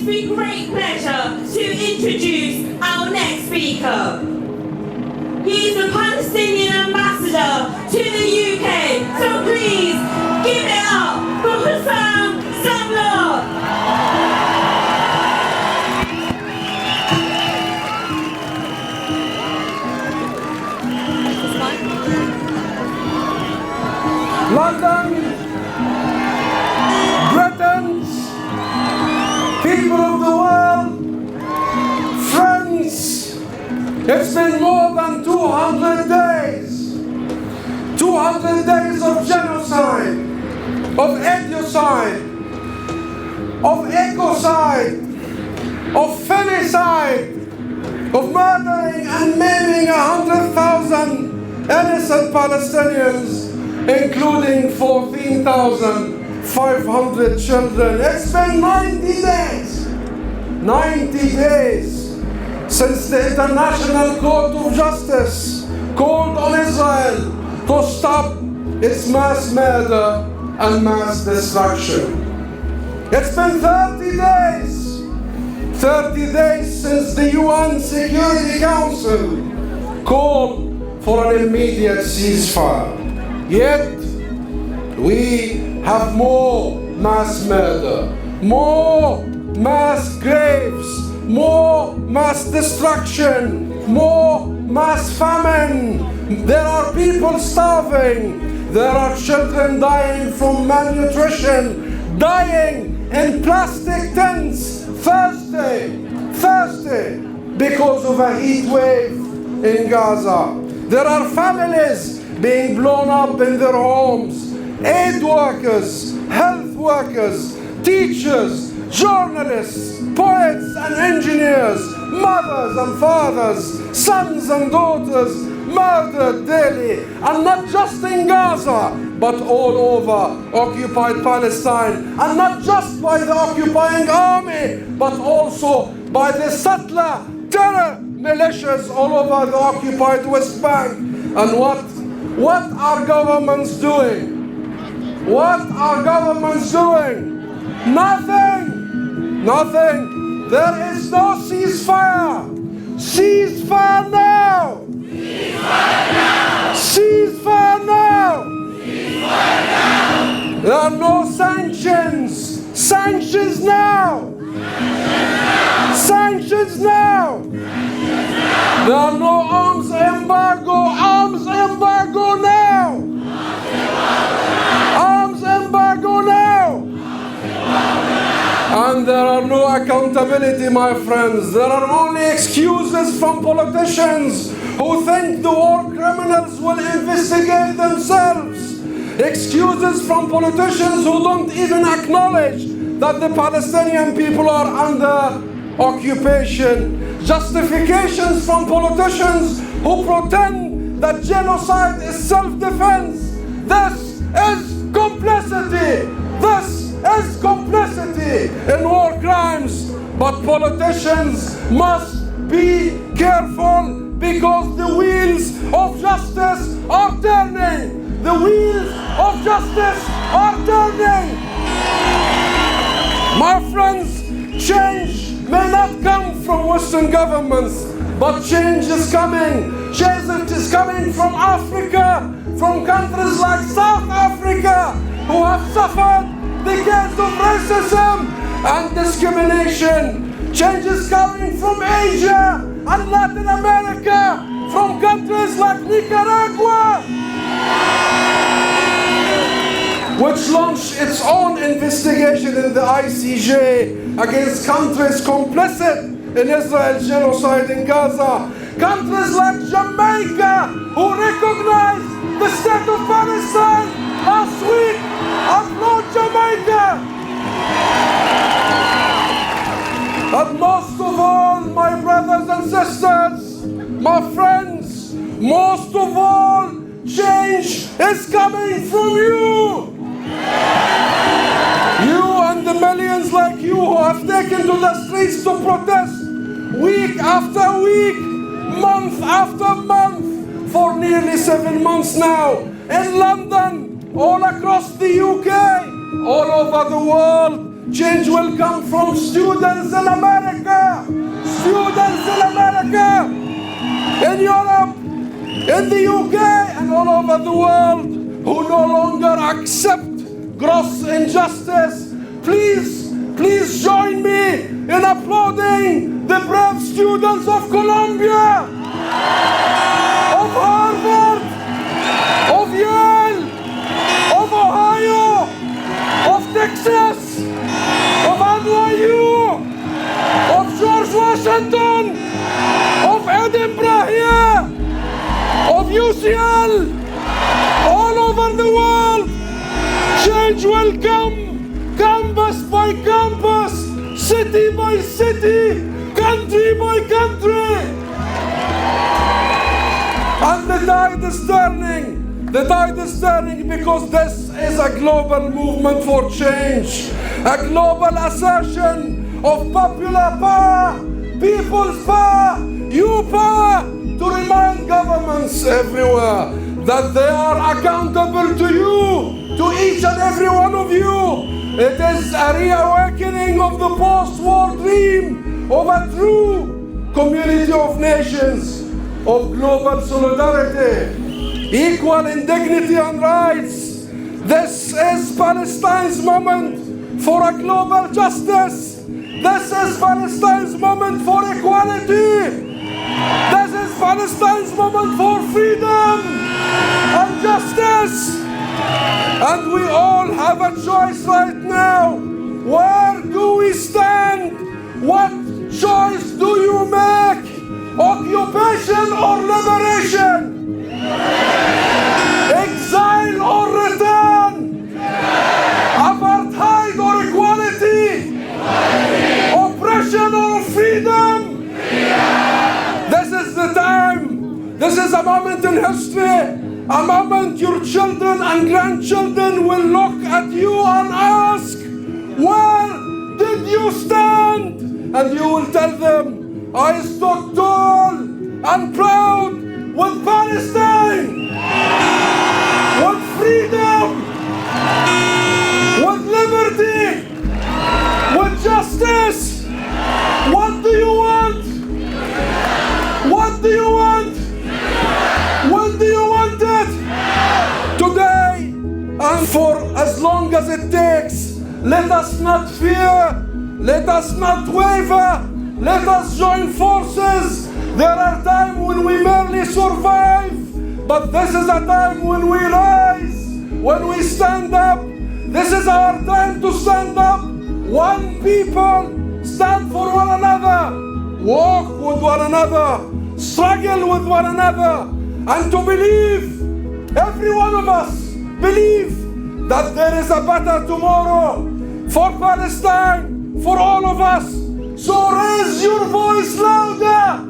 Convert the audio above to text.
me great pleasure to introduce our next speaker. He is the Palestinian ambassador to the UK, so please give it up for Husam Zomlot. London, Britons, people of the world, friends, it's been more than 200 days. 200 days of genocide, of edicide, of ecocide, of filicide, of murdering and maiming 100,000 innocent Palestinians, including 14,500 children. It's been 90 days. 90 days since the International Court of Justice called on Israel to stop its mass murder and mass destruction. It's been 30 days. 30 days since the UN Security Council called for an immediate ceasefire. Yet, we have more mass murder, more mass graves, more mass destruction, more mass famine. There are people starving. There are children dying from malnutrition, dying in plastic tents, thirsty, because of a heat wave in Gaza. There are families being blown up in their homes, aid workers, health workers, teachers, journalists, poets and engineers, mothers and fathers, sons and daughters murdered daily, and not just in Gaza, but all over occupied Palestine, and not just by the occupying army, but also by the settler terror militias all over the occupied West Bank. And what are governments doing? What are governments doing? Nothing! Nothing! There is no ceasefire! Ceasefire now! Ceasefire now! Ceasefire now! There are no sanctions! Sanctions now! Sanctions now! There are no arms embargo! Arms embargo now! Arms embargo now! And there are no accountability, my friends. There are only excuses from politicians who think the war criminals will investigate themselves. Excuses from politicians who don't even acknowledge that the Palestinian people are under occupation. Justifications from politicians who pretend that genocide is self-defense. This is complicity. This is complicity in war crimes. But politicians must be careful, because the wheels of justice are turning. The wheels of justice are turning. My friends, change may not come from Western governments, but change is coming. Change is coming from Africa, from countries like South Africa, who have suffered decades of racism and discrimination. Change is coming from Asia and Latin America, from countries like Nicaragua, which launched its own investigation in the ICJ against countries complicit in Israel's genocide in Gaza. Countries like Jamaica, who recognized the state of Palestine last week, applaud Jamaica. But most of all, my brothers and sisters, my friends, most of all, change is coming from you. You and the millions like you who have taken to the streets to protest week after week, month after month, for nearly 7 months now, in London, all across the UK, all over the world, Change will come from students in America, in Europe, in the UK, and all over the world who no longer accept gross injustice. Please join me in applauding the brave students of Columbia, of Harvard, of Yale, of Ohio, of Texas, of NYU, of George Washington, of Edinburgh here, of UCL, all over the world. Change will come, campus by campus, city by city, country by country. And the tide is turning. The tide is turning because this is a global movement for change, a global assertion of popular power, people's power, you power, to remind governments everywhere that they are accountable to you, to each and every one of you. It is a reawakening of the post-war dream of a true community of nations, of global solidarity, equal in dignity and rights. This is Palestine's moment for a global justice. This is Palestine's moment for equality. This is Palestine's moment for freedom and justice. And we all have a choice right now. Where do we stand? What choice do you make? Occupation or liberation? Exile or return? Apartheid or equality? Oppression or freedom? This is the time. This is a moment in history. A moment your children and grandchildren will look at you and ask, where did you stand? And you will tell them, I stood tall and proud with Palestine, with freedom, with liberty, with justice. What do you want? What do you want? When do you want it? Today, and for as long as it takes. Let us not fear. Let us not waver. Let us join forces. There are times when we merely survive, but this is a time when we rise, when we stand up. This is our time to stand up. One people, stand for one another, walk with one another, struggle with one another, and to believe, every one of us believe that there is a better tomorrow for Palestine, for all of us. So raise your voice louder.